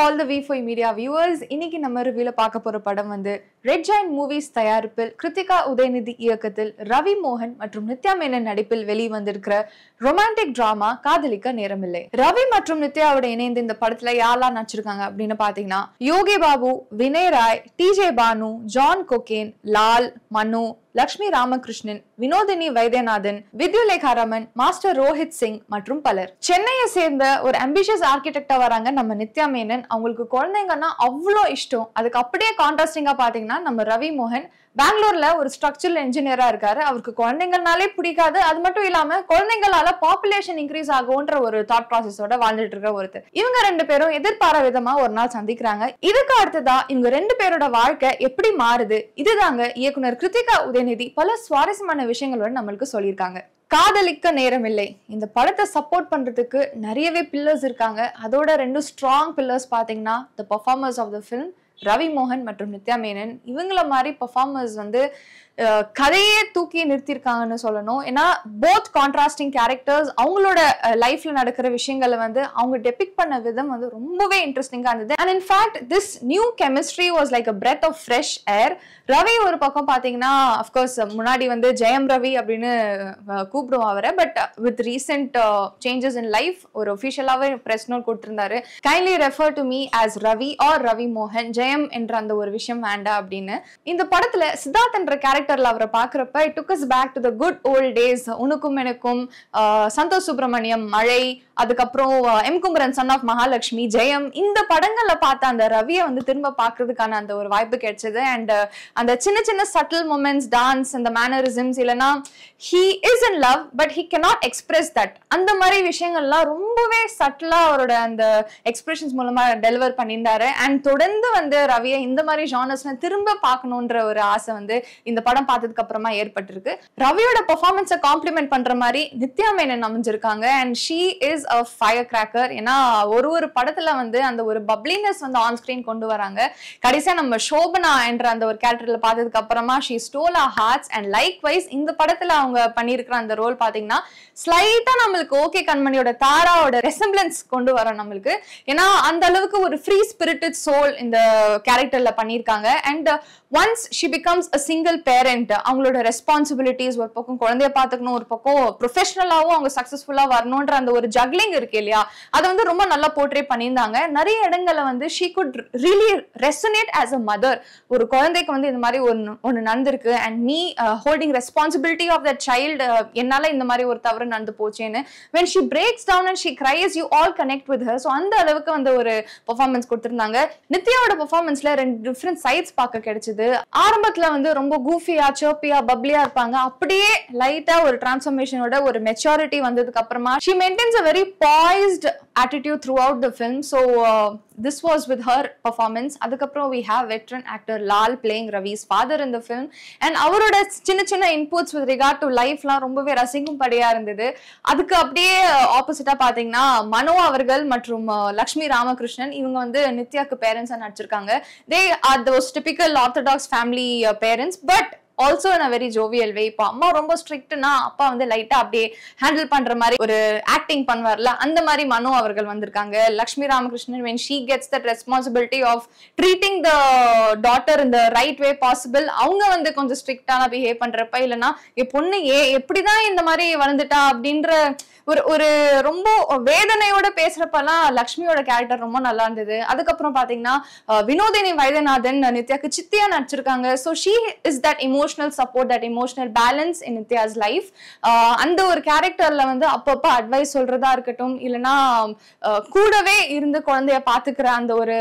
all the V4 Media viewers. இன்னைக்கு நம்ம ரிவ்யூல பார்க்க போற படம் வந்து ரெட் ஜெயண்ட் மூவிஸ் தயாரிப்பில் கிருத்திகா உதயநிதி இயக்கத்தில் ரவி மோகன் மற்றும் நித்யா மேனன் நடிப்பில் வெளிவந்திருக்கிற ரொமான்டிக் டிராமா காதலிக்க நேரமில்லை. ரவி மற்றும் நித்யாவோட இணைந்து இந்த படத்துல யாரெல்லாம் நடிச்சிருக்காங்க அப்படின்னு பாத்தீங்கன்னா யோகி பாபு, வினய் ராய், டிஜே பானு, ஜான் கொகேன், லால், மனு, லக்ஷ்மி ராமகிருஷ்ணன், வினோதினி வைத்தியநாதன், வித்யுலேகாராமன், மாஸ்டர் ரோஹித் சிங் மற்றும் பலர். சென்னையை சேர்ந்த ஒரு அம்பிஷியஸ் ஆர்கிடெக்டா வராங்க நம்ம நித்யா மேனன். அவங்களுக்கு குழந்தைங்கன்னா அவ்வளோ இஷ்டம். அதுக்கு அப்படியே கான்ட்ராஸ்டிங்கா பாத்தீங்கன்னா நம்ம ரவி மோகன் பெங்களூர்ல ஒரு ஸ்ட்ரக்சரல் இன்ஜினியரா இருக்காரு. அவருக்கு குழந்தைங்கனாலே பிடிக்காது. அது மட்டும் இல்லாம குழந்தைங்களால பாப்புலேஷன் இன்க்ரீஸ் ஆகும்ன்ற ஒரு தாட் ப்ராசஸோட வாழ்ந்துட்டு இருக்க ஒருத்தர். இவங்க ரெண்டு பேரும் எதிர்பாராத விதமா ஒரு நாள் சந்திக்கிறாங்க. இதுக்கு அடுத்ததா இவங்க ரெண்டு பேரோட வாழ்க்கை எப்படி மாறுது, இதுதாங்க இயக்குனர் கிருத்திகா உதயநிதி பல சுவாரஸ்யமான விஷயங்களோட நம்மளுக்கு சொல்லியிருக்காங்க. காதலிக்க நேரமில்லை இந்த படத்தை சப்போர்ட் பண்றதுக்கு நிறையவே பில்லர்ஸ் இருக்காங்க. அதோட ரெண்டு ஸ்ட்ராங் பில்லர்ஸ் பாத்தீங்கன்னா the performers of the film Ravi மோகன் மற்றும் நித்யா மேனன். இவங்கள மாதிரி பெர்ஃபார்மர்ஸ் வந்து கதையே தூக்கி நிறுத்திருக்காங்கன்னு சொல்லணும். ஏன்னா போத் கான்ட்ராஸ்டிங் கேரக்டர்ஸ் அவங்களோட லைஃப்ல நடக்கிற விஷயங்களை வந்து அவங்க டெபிக் பண்ண விதம் வந்து ரொம்பவே இன்ட்ரெஸ்டிங்கா இருந்தது. And in fact this new chemistry was like a breath of fresh air. Ravi ஒரு பக்கம் பாத்தீங்கன்னா அஃப்கோர்ஸ் முன்னாடி வந்து ஜெயம் ரவி அப்படின்னு கூப்பிடுவோம் அவரை. But with recent changes in life ஒரு ஒஃபிஷியலாவே பிரஸ் நோட் கொடுத்திருந்தாரு. Kindly refer to me as Ravi or Ravi மோகன், ஜெயம் என்ற அந்த ஒரு விஷயம் வேண்டாம் அப்படின்னு. இந்த படத்துல சித்தார்த் என்ற கேரக்டர் அவரை பாக்குறப்ப it took us back to the good old days. உனக்கும் எனக்கும், சந்தோஷ் சுப்ரமணியம், மழை, அதுக்கப்புறம் M Kumaran son of Mahalakshmi, Jayam, இந்த படங்கள்ல பார்த்த அந்த ரவியை வந்து திரும்ப பாக்குறதுக்கான அந்த ஒரு வாய்ப்பு கிடைச்சது. அண்ட் அந்த சின்ன சின்ன சட்டில் மொமெண்ட்ஸ், டான்ஸ், அந்த மேனரிசம்ஸ், இல்லைன்னா he is in love but he cannot express that, அந்த மாதிரி விஷயங்கள்லாம் ரொம்பவே சட்டிலா அவரோட அந்த எக்ஸ்பிரஷன்ஸ் மூலமா டெலிவர் பண்ணியிருந்தாரு. அண்ட் தொடர்ந்து வந்து ரவியை இந்த மாதிரி ஜானர்ஸ்ல திரும்ப பார்க்கணுன்ற ஒரு ஆசை வந்து இந்த படம் பார்த்ததுக்கு அப்புறமா ஏற்பட்டிருக்கு. ரவியோட பெர்ஃபார்மன்ஸை காம்ப்ளிமெண்ட் பண்ற மாதிரி நித்யா மேனன் அமைஞ்சிருக்காங்க. And she is a fire cracker. ஏன்னா ஒரு படத்துல வந்து அந்த ஒரு பப்ளினஸ் வந்து ஆன் ஸ்கிரீன் கொண்டு வராங்க. கடைசியா நம்ம சோபனா என்ற அந்த ஒரு கேரக்டர்ல பார்த்ததுக்கு அப்புறமா she stole our hearts. And likewise இந்த படத்துல அவங்க பண்ணியிருக்கிற அந்த ரோல் பாத்தீங்கன்னா ஸ்லைட்டா நம்மளுக்கு ஓகே கண்மணியோட தாராவோட ரெசம்பிளன்ஸ் கொண்டு வரோம் நம்மளுக்கு. ஏன்னா அந்த அளவுக்கு ஒரு ஃப்ரீ ஸ்பிரிட்டட் சோல் இந்த கேரக்டர்ல பண்ணியிருக்காங்க. And once she becomes a single parent, அவங்களோட ரெஸ்பான்சிபிலிட்டிஸ் ஒரு பக்கம் குழந்தைய பாத்துக்கணும், ஒரு பக்கம் ப்ரொஃபஷனலாவும் அவங்க சக்சஸ்ஃபுல்லா வரணும்ன்ற அந்த ஒரு ஜக்லிங் இருக்கு இல்லையா, அதை வந்து ரொம்ப நல்லா போர்ட்ரே பண்ணியிருந்தாங்க. நிறைய இடங்கள்ல வந்து she could really resonate as a mother. ஒரு குழந்தைக்கு வந்து இந்த மாதிரி ஒன்னு நடந்திருக்கு and me holding responsibility of that child, என்னால இந்த மாதிரி ஒரு தவறு நடந்து போச்சேன்னு when she breaks down and she cries you all connect with her. So அந்த அளவுக்கு வந்து ஒரு பெர்ஃபார்மன்ஸ் கொடுத்திருந்தாங்க. நித்யாவோட பெர்ஃபார்மன்ஸ்ல ரெண்டு டிஃபரண்ட் சைட்ஸ் பார்க்க கிடைச்சது. ஆரம்பத்துல வந்து ரொம்ப கூஃபியா, சர்ப்பியா, பப்ளியா இருப்பாங்க. அப்படியே லைட்டா ஒரு டிரான்ஸ்ஃபர்மேஷனோட ஒரு மெச்சூரிட்டி வந்ததுக்கு அப்புறமா she maintains a very poised attitude throughout the film. So this was with her performance. அதுக்கப்புறம் we have veteran actor Lal playing Ravi's father in the film. And அவரோட சின்ன சின்ன inputs with regard to life-லாம் ரொம்பவே ரசிக்கும்படியா இருந்தது. அதுக்கு அப்படியே ஆப்போசிட்டா பாத்தீங்கன்னா மனோ அவர்கள் மற்றும் லக்ஷ்மி ராமகிருஷ்ணன் இவங்க வந்து நித்யாக்கு பேரண்ட்ஸா நடிச்சிருக்காங்க. They are those typical orthodox family parents but also in a very jovial way. இப்போ அம்மா ரொம்ப ஸ்ட்ரிக்ட்னா அப்பா வந்து லைட்டா அப்படியே ஹேண்டில் பண்ற மாதிரி ஒரு ஆக்டிங் பண்ணுவார்ல, அந்த மாதிரி மனோ அவர்கள் வந்திருக்காங்க. Lakshmi Ramakrishnan when she gets that responsibility of treating the daughter in the right way possible, அவங்க வந்து கொஞ்சம் ஸ்ட்ரிக்டான பிஹேவ் பண்றப்ப, இல்லைன்னா என் பொண்ணு எப்படிதான் இந்த மாதிரி வளர்ந்துட்டா அப்படின்ற ஒரு ரொம்ப வேதனையோட பேசுறப்பெல்லாம் லக்ஷ்மியோட கேரக்டர் ரொம்ப நல்லா இருந்தது. அதுக்கப்புறம் பாத்தீங்கன்னா வினோதினி வைத்தியநாதன் நித்யாக்கு சித்தியா நடிச்சிருக்காங்க. So she is that emotional support, that emotional balance in Nithya's life. அந்த ஒரு கேரக்டர்ல வந்து அப்பப்போ அட்வைஸ் சொல்றதா இருக்கட்டும், இல்லைன்னா கூடவே இருந்து குழந்தைய பாத்துக்கிற அந்த ஒரு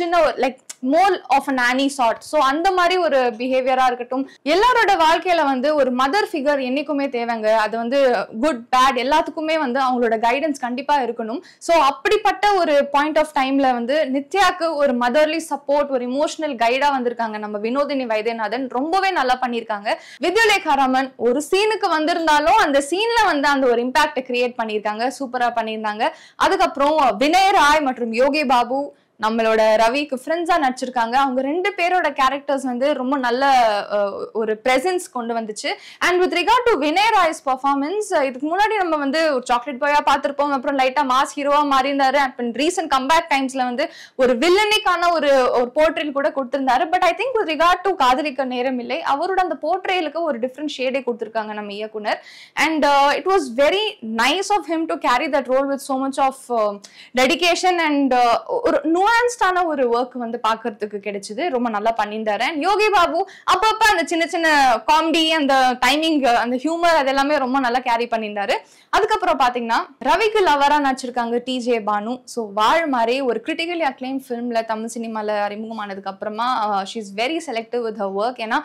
சின்ன like mole of a nanny sort. So அந்த மாதிரி ஒரு பிஹேவியரா இருக்கட்டும். எல்லாரோட வாழ்க்கையில வந்து ஒரு மதர் ஃபிகர் என்னைக்குமே தேவைங்க. அது வந்து குட் பேட் எல்லாத்துக்குமே வந்து அவங்களோட கைடன்ஸ் கண்டிப்பா இருக்கணும். ஸோ அப்படிப்பட்ட ஒரு பாயிண்ட் ஆஃப் டைம்ல வந்து நித்யாக்கு ஒரு மதர்லி சப்போர்ட், ஒரு இமோஷனல் கைடா வந்திருக்காங்க நம்ம வினோதினி வைத்தியநாதன். ரொம்பவே நல்லா பண்ணியிருக்காங்க. வித்யுலேகாராமன் ஒரு சீனுக்கு வந்திருந்தாலும் அந்த சீன்ல வந்து அந்த ஒரு இம்பாக்ட் கிரியேட் பண்ணியிருக்காங்க, சூப்பரா பண்ணியிருந்தாங்க. அதுக்கப்புறம் வினய் ராய் மற்றும் யோகி பாபு நம்மளோட ரவிக்கு ஃப்ரெண்ட்ஸா நடிச்சிருக்காங்க. அவங்க 2 பேரோட கேரக்டர்ஸ் வந்து ரொம்ப நல்ல ஒரு பிரசன்ஸ் கொண்டு வந்துச்சு. And with regard to Vinay Rai's performance, இதுக்கு முன்னாடி நம்ம வந்து ஒரு சாக்லேட் பாயா பார்த்திருப்போம், அப்புறம் லைட்டா மாஸ் ஹீரோவா மாறி இருந்தாரு. அண்ட் ரீசன்ட் கம்பேக் டைம்ஸ்ல வந்து ஒரு வில்லனிக்கான ஒரு போர்ட்ரேல் கூட கொடுத்திருந்தாரு. But I think with regard to Kadhalikka Neram இல்லை, அவரோட அந்த போர்ட்ரேலுக்கு ஒரு டிஃப்ரெண்ட் ஷேடே கொடுத்திருக்காங்க நம்ம இயக்குனர். And it was very nice of him to carry that role with so much of dedication and ஒரு நுவான்ஸ்டான ஒரு ஒர்க் வந்து பாக்குறதுக்கு கிடைச்சது. ரொம்ப நல்லா பண்ணியிருந்தாரு. அண்ட் யோகி பாபு அப்பப்ப அந்த சின்ன சின்ன காமெடி, அந்த டைமிங், அந்த ஹியூமர் அதெல்லாமே ரொம்ப நல்லா கேரி பண்ணியிருந்தாரு. அதுக்கப்புறம் பாத்தீங்கன்னா ரவிக்கு லவரா நடிச்சிருக்காங்க டிஜே பானு. ஸோ வாழ் மாதிரி ஒரு கிரிட்டிக்கலி அக்ளைம் ஃபிலிம்ல தமிழ் சினிமால அறிமுகமானதுக்கு அப்புறமா she is very selective with her work. ஏன்னா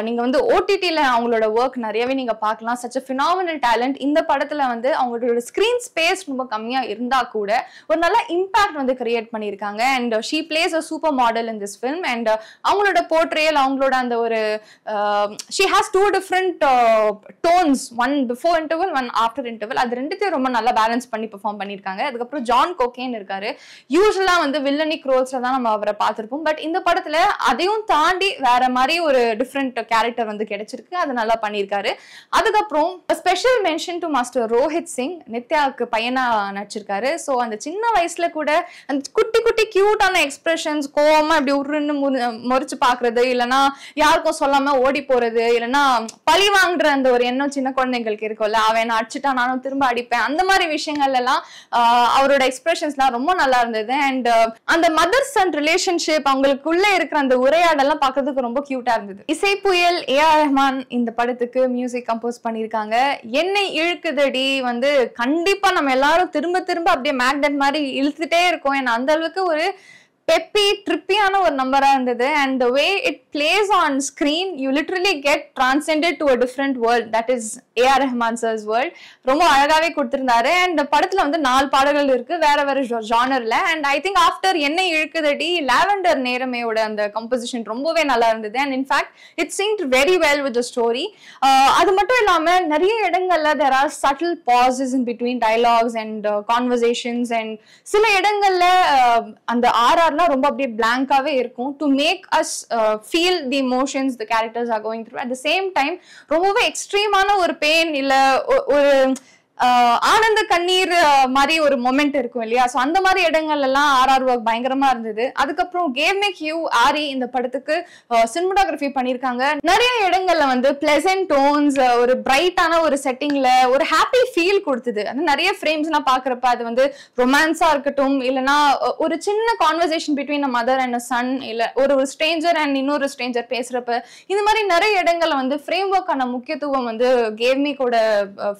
நீங்க வந்து ஓடிடில அவங்களோட ஒர்க் நிறையவே நீங்க பார்க்கலாம். Such a phenomenal talent. இந்த படத்துல வந்து அவங்களோட ஸ்கிரீன் ஸ்பேஸ் ரொம்ப கம்மியா இருந்தா கூட ஒரு நல்ல இம்பாக்ட் வந்து கிரியேட் பண்ணியிருக்காங்க. And she plays a super model in this film. And அவங்களோட போர்ட்ரேல், அவங்களோட அந்த ஒரு she has 2 different tones, one before interval, one after interval. அது ரெண்டுத்தையும் ரொம்ப நல்லா பேலன்ஸ் பண்ணி பெர்ஃபார்ம் பண்ணியிருக்காங்க. அதுக்கப்புறம் ஜான் கோகேன் இருக்காரு. யூஸ்வலா வந்து வில்லனிக் ரோல்ஸ்ல தான் நம்ம அவரை பார்த்திருப்போம். பட் இந்த படத்துல அதையும் தாண்டி வேற மாதிரி ஒரு டிஃப்ரெண்ட் கேரக்டர் வந்து கிடைச்சிருக்கு. அது நல்லா பண்ணியிருக்காரு. அதுக்கப்புறம் special mention to master Rohit Singh, நித்யாவுக்கு பையனா நடிச்சிருக்காரு. ஸோ அந்த சின்ன வயசுல கூட அந்த குட்டி குட்டி கியூட்டான எக்ஸ்பிரஷன்ஸ், கோவமா இப்படி உருன்னு முறிச்சு பாக்குறது, இல்லைன்னா யாருக்கும் சொல்லாம ஓடி போறது, இல்லைன்னா பழி வாங்குற அந்த ஒரு எண்ணம் சின்ன குழந்தைங்களுக்கு இருக்கும்ல, அவன் அடிச்சுட்டா நானும் திரும்ப அடிப்பேன், அந்த மாதிரி விஷயங்கள் எல்லாம் அவரோட எக்ஸ்பிரஷன்ஸ்லாம் ரொம்ப நல்லா இருந்தது. அண்ட் அந்த மதர் சன் ரிலேஷன்ஷிப், அவங்களுக்குள்ள இருக்கிற அந்த உரையாடெல்லாம் பார்க்கறதுக்கு ரொம்ப கியூட்டா இருந்தது. இசை புயல் ஏ.ஆர். ரஹ்மான் இந்த படத்துக்கு மியூசிக் கம்போஸ் பண்ணியிருக்காங்க. என்னை இழுக்குதடி வந்து கண்டிப்பா நம்ம எல்லாரும் திரும்ப திரும்ப அப்படியே மேக்னெட் மாதிரி இழுத்துட்டே இருக்கோம். ஏன்னா அந்த அளவுக்கு ஒரு பெப்பி ட்ரிப்பியான ஒரு நம்பரா இருந்தது. And the way it plays on screen, you literally get transcended to a different world, that is A.R. Rahman sir's world. ரொம்ப அழகாவே கொடுத்திருந்தாரு. அண்ட் படத்துல வந்து 4 பாடல்கள் இருக்கு வேற வேற ஜானர்ல. And I think after Ennai Izhukkuthadi, lavender நேரமேயோட அந்த கம்போசிஷன் ரொம்பவே நல்லா இருந்தது. And in fact it synced very well with the story. அது மட்டும் இல்லாம நிறைய இடங்கள்ல there are subtle pauses in between dialogues and conversations. and சில இடங்கள்ல அந்த ஆர்ஆர்லாம் ரொம்ப அப்படியே பிளாங்காவே இருக்கும், to make us feel the emotions the characters are going through. At the same time ரொம்பவே எக்ஸ்ட்ரீமான ஒரு பெயின் இல்ல ஒரு ஆனந்த கண்ணீர் மாதிரி ஒரு மொமெண்ட் இருக்கும் இல்லையா. சோ அந்த மாதிரி இடங்கள்ல எல்லாம் ஆர்ஆர் ஒர்க் பயங்கரமா இருந்தது. அதுக்கப்புறம் கேவ் மேக் யூ ஆரி இந்த படத்துக்கு சினிமாட்டோகிராஃபி பண்ணிருக்காங்க. நிறைய இடங்கள்ல வந்து பிளசன்ட் டோன்ஸ், ஒரு பிரைட்டான ஒரு செட்டிங்ல ஒரு ஹாப்பி ஃபீல் கொடுத்தது. அது நிறைய ஃப்ரேம்ஸ் எல்லாம் பாக்குறப்ப அது வந்து ரொமான்ஸா இருக்கட்டும், இல்லைன்னா ஒரு சின்ன conversation between a mother and a Sun, இல்ல ஒரு ஸ்ட்ரேஞ்சர் அண்ட் இன்னொரு ஸ்ட்ரேஞ்சர் பேசுறப்ப, இந்த மாதிரி நிறைய இடங்கள்ல வந்து ஃப்ரேம் ஒர்க்கான முக்கியத்துவம் வந்து கேவ் மேக்கோட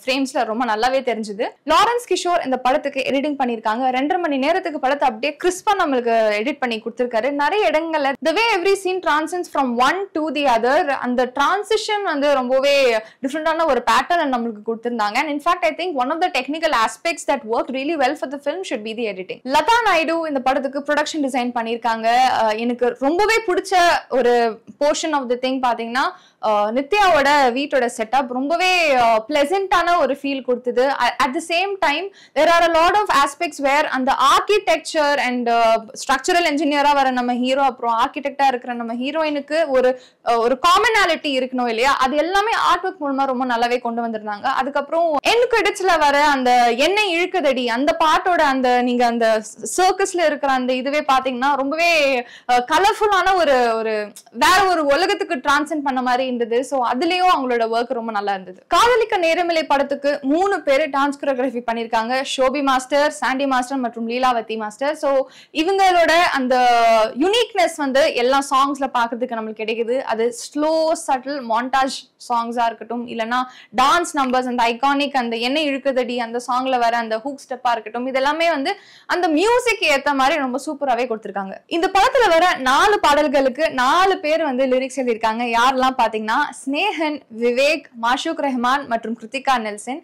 ஃப்ரேம்ஸ்ல ரொம்ப நல்லாவே தெரிஞ்சது. லாரன்ஸ் கிஷோர் இந்த படத்துக்கு எடிட்டிங் பண்ணிருக்காங்க. 2.5 மணி நேரத்துக்கு படத்தை அப்படியே கிறிஸ்பா நம்மளுக்கு எடிட் பண்ணி கொடுத்திருக்காரு. நிறைய இடங்கள்ல the way every scene transcends from one to the other, அந்த டிரான்சிஷன் வந்து ரொம்பவே டிஃபரெண்டான ஒரு பேட்டர்ன் நம்மளுக்கு கொடுத்திருந்தாங்க. and in fact I think one of the technical aspects that worked really well for the film should be the editing. Latha Naidu இந்த படத்துக்கு production design பண்ணிருக்காங்க. எனக்கு ரொம்பவே பிடிச்ச ஒரு போர்ஷன் ஆஃப் தி திங் பாத்தீங்கன்னா நித்யாவோட வீட்டோட செட்டப் ரொம்பவே பிளசண்டான ஒரு ஃபீல் கொடுத்தது. At the same time there are a lot of aspects where அந்த ஆர்கிடெக்சர் அண்ட் ஸ்ட்ரக்சரல் என்ஜினியரா வர நம்ம ஹீரோ, அப்புறம் ஆர்கிடெக்டா இருக்கிற நம்ம ஹீரோயினுக்கு ஒரு காமனாலிட்டி இருக்கணும் இல்லையா, அது எல்லாமே ஆர்ட் ஒர்க் மூலமா ரொம்ப நல்லாவே கொண்டு வந்திருந்தாங்க. அதுக்கப்புறம் எண்ட் கிரெடிட்ஸ்ல வர அந்த என்னை இழுக்குதடி அந்த பாட்டோட அந்த நீங்க அந்த சர்க்கஸ்ல இருக்கிற அந்த இதுவே பாத்தீங்கன்னா ரொம்பவே கலர்ஃபுல்லான ஒரு வேற ஒரு உலகத்துக்கு டிரான்சென்ட் பண்ண மாதிரி இருந்தது. சோ அதுலயும் அவங்களோட ஒர்க் ரொம்ப நல்லா இருந்தது. காதலிக்க நேரமில்லை படத்துக்கு 3 பேர் டான்ஸ் கோரியோகிராஃபி பண்ணிருக்காங்க. ஷோபி மாஸ்டர், சாண்டி மாஸ்டர் மற்றும் லீலாவதி மாஸ்டர். சோ இவங்களோட அந்த யூனிக்னஸ் வந்து எல்லா சாங்ஸ்ல பாக்குறதுக்கு நம்மளுக்கு கிடைக்குது. அது ஸ்லோ சட்டில் மாண்டாஜ் சாங்ஸா இருக்கட்டும், இல்லைன்னா டான்ஸ் நம்பர்ஸ், அந்த ஐகானிக் அந்த என்னை இழுக்குதடி அந்த சாங்ல வர அந்த ஹூக் ஸ்டெப்பா இருக்கட்டும், இதெல்லாமே வந்து அந்த மியூசிக் ஏத்த மாதிரி ரொம்ப சூப்பராகவே கொடுத்திருக்காங்க. இந்த படத்துல வர 4 பாடல்களுக்கு 4 பேர் வந்து லிரிக்ஸ் எழுதியிருக்காங்க. யாரெல்லாம் பாத்தீங்கன்னா ஸ்னேகன், விவேக், மாஷூக் ரஹ்மான் மற்றும் கிருத்திகா நெல்சன்.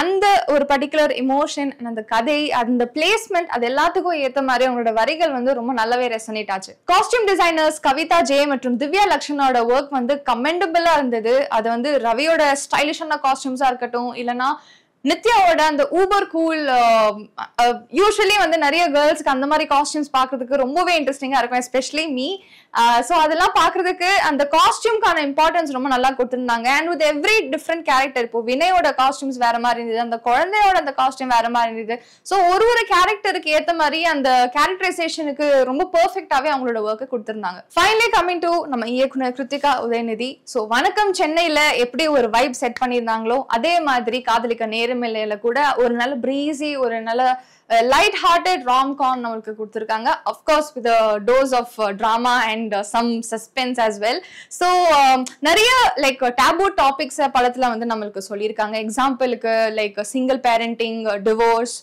அந்த ஒரு பர்டிகுலர் எமோஷன், அந்த கதை, அந்த பிளேஸ்மெண்ட், அது எல்லாத்துக்கும் ஏத்த மாதிரி அவங்களோட வரிகள் வந்து ரொம்ப நல்லாவே ரெசனேட் ஆச்சு. காஸ்டியூம் டிசைனர்ஸ் கவிதா ஜே மற்றும் திவ்யா லக்ஷ்மணோட ஒர்க் வந்து கமெண்டபிளா இருந்தது. அது வந்து ரவியோட ஸ்டைலிஷான காஸ்டியூம்ஸா இருக்கட்டும், இல்லைன்னா நித்யாவோட அந்த ஊபர் கூல் யூஸ்வலி வந்து நிறைய கேர்ள்ஸ்க்கு அந்த மாதிரி காஸ்டியூம்ஸ் பாக்குறதுக்கு ரொம்பவே இன்ட்ரெஸ்டிங்கா இருக்கும், எஸ்பெஷலி மீ. ஸோ அதெல்லாம் பாக்குறதுக்கு அந்த காஸ்டியூம்கான இம்பார்ட்டன்ஸ் ரொம்ப நல்லா கொடுத்துருந்தாங்க. And with every different character, இப்போ வினயோட காஸ்டியூம்ஸ் வேற மாதிரி இருந்தது, அந்த குழந்தையோட அந்த காஸ்டியூம் வேற மாதிரி இருந்தது. ஸோ ஒரு கேரக்டருக்கு ஏத்த மாதிரி அந்த கேரக்டரைசேஷனுக்கு ரொம்ப பெர்ஃபெக்டாவே அவங்களோட ஒர்க்கை கொடுத்துருந்தாங்க. ஃபைனலி கமிங் டு நம்ம இயக்குனர் கிருத்திகா உதயநிதி. ஸோ வணக்கம் சென்னையில எப்படி ஒரு வைப் செட் பண்ணியிருந்தாங்களோ அதே மாதிரி காதலிக்க நேரமில்லையில கூட ஒரு நல்ல பிரீஸி, ஒரு நல்ல லைட் ஹார்ட்டட் ராம்-காம் நம்மளுக்கு கொடுத்துருக்காங்க. Of course with doses of drama and some suspense as well. So நிறைய லைக் டேபு டாபிக்ஸ் படத்துல வந்து நம்மளுக்கு சொல்லியிருக்காங்க. எக்ஸாம்பிளுக்கு like single parenting, divorce,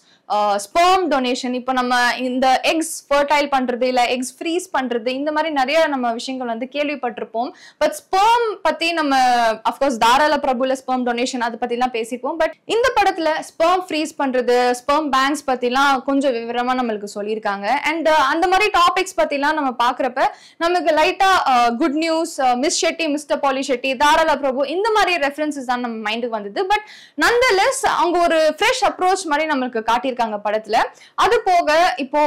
sperm donation, இப்போ நம்ம இந்த எக்ஸ் ஃபர்டைல் பண்றது இல்ல எக்ஸ் ஃப்ரீஸ் பண்றது, இந்த மாதிரி நிறைய நம்ம விஷயங்கள் வந்து கேள்விப்பட்டிருப்போம். பட் ஸ்பெர்ம் பத்தி நம்ம அஃப்கோர்ஸ் தாராள பிரபுல ஸ்பெர்ம் டொனேஷன் அதை பத்தி எல்லாம் பேசிப்போம். பட் இந்த படத்துல ஸ்பெர்ம் ஃப்ரீஸ் பண்றது, ஸ்பெர்ம் பேங்க்ஸ் பத்தி எல்லாம் கொஞ்சம் விவரமா நம்மளுக்கு சொல்லியிருக்காங்க. அண்ட் அந்த மாதிரி டாபிக்ஸ் பத்தி எல்லாம் நம்ம பாக்குறப்ப நமக்கு லைட்டா good news, miss Shetty, mister Polishetty, Dharala Prabhu, இந்த மாதிரி ரெஃபரன்சஸ் தான் நம்ம மைண்டுக்கு வந்தது. பட் நந்தலெஸ் அவங்க ஒரு ஃப்ரெஷ் அப்ரோச் மாதிரி நம்மளுக்கு காட்டி படத்துல. அது போக இப்போ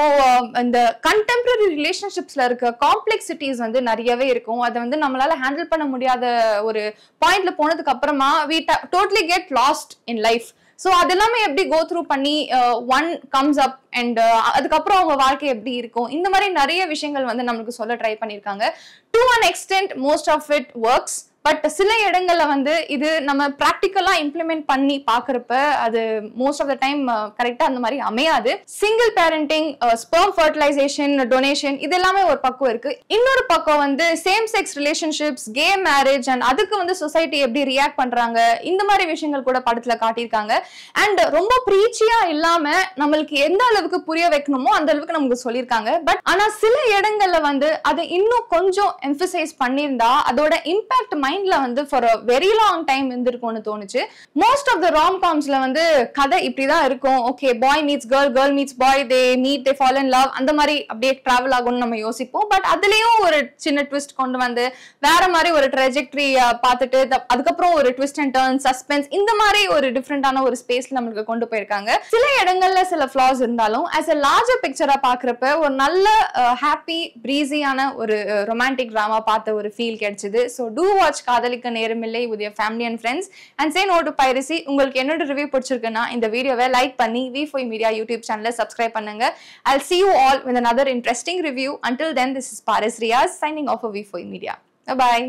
இந்த கண்டெம்பரரி ரிலேஷன்ஷிப்ஸ்ல இருக்க காம்ப்ளெக்சிட்டிஸ் வந்து நிறையவே இருக்கும். அதை வந்து நம்மளால ஹேண்டில் பண்ண முடியாத ஒரு பாயிண்ட்ல போனதுக்கு அப்புறமா we totally get lost in life. So அதெல்லாமே எப்படி கோ த்ரூ பண்ணி ஒன் கம்ஸ் அப் அண்ட் அதுக்கப்புறம் அவங்க வாழ்க்கை எப்படி இருக்கும், இந்த மாதிரி நிறைய விஷயங்கள் வந்து நம்மளுக்கு சொல்ல ட்ரை பண்ணியிருக்காங்க. To an extent most of it works. But சில இடங்கள்ல வந்து இது நம்ம ப்ராக்டிக்கலா இம்ப்ளிமெண்ட் பண்ணி பாக்குறப்ப அது மோஸ்ட் ஆஃப் த டைம் கரெக்டா அந்த மாதிரி அமையாது. Single parenting, sperm fertilisation, donation, இது எல்லாமே ஒரு பக்கம் இருக்கு. இன்னொரு பக்கம் வந்து same sex relationships, K marriage and அதுக்கு வந்து சொசைட்டி எப்படி ரியாக்ட் பண்றாங்க, இந்த மாதிரி விஷயங்கள் கூட படத்துல காட்டியிருக்காங்க. அண்ட் ரொம்ப ப்ரீச்சியா இல்லாம நம்மளுக்கு எந்த அளவுக்கு புரிய வைக்கணுமோ அந்த அளவுக்கு நமக்கு சொல்லியிருக்காங்க. பட் ஆனா சில இடங்கள்ல வந்து அதை இன்னும் கொஞ்சம் எம்பசைஸ் பண்ணியிருந்தா அதோட இம்பாக்ட் மைண்ட்ல வந்து for a very long time இருந்திருக்கும்னு தோணுச்சு. மோஸ்ட் ஆஃப் த ராம்-காம்ஸ்ல வந்து கதை இப்படிதான் இருக்கும். Okay, bye meets girl, girl meets bye, they meet, they fall in love, அந்த மாதிரி அப்படியே டிராவல் ஆகும்னு நம்ம யோசிப்போம். பட் அதுலயும் ஒரு சின்ன ட்விஸ்ட் கொண்டு வந்து வேற மாதிரி ஒரு ட்ரெஜெக்டரி பார்த்துட்டு அதுக்கப்புறம் ஒரு ட்விஸ்ட் அண்ட் டர்ன், சஸ்பென்ஸ், இந்த மாதிரி ஒரு டிஃப்ரெண்டான ஒரு ஸ்பேஸ்ல நம்மளுக்கு கொண்டு போயிருக்காங்க. சில இடங்கள்ல சில ஃபிளாஸ் இருந்தாலும் ஆஸ் a லார்ஜர் பிக்சரா பாக்குறப்ப ஒரு நல்ல ஹாப்பி பிரீஸியான ஒரு ரொமான்டிக் டிராமா பார்த்த ஒரு ஃபீல் கிடைச்சது. ஸோ டூ வாட்ச் காதலிக்க நேரமில்லை with your family and friends and say no to piracy. உங்களுக்கு என்னோட ரிவ்யூ பிடிச்சிருக்குன்னா இந்த வீடியோவை லைக் பண்ணி V4 Media யூடியூப் சேனலை சப்ஸ்கிரைப் பண்ணுங்க. I'll see you all with another interesting review. Until then, this is Paris Riaz signing off for V4 Media. Bye bye.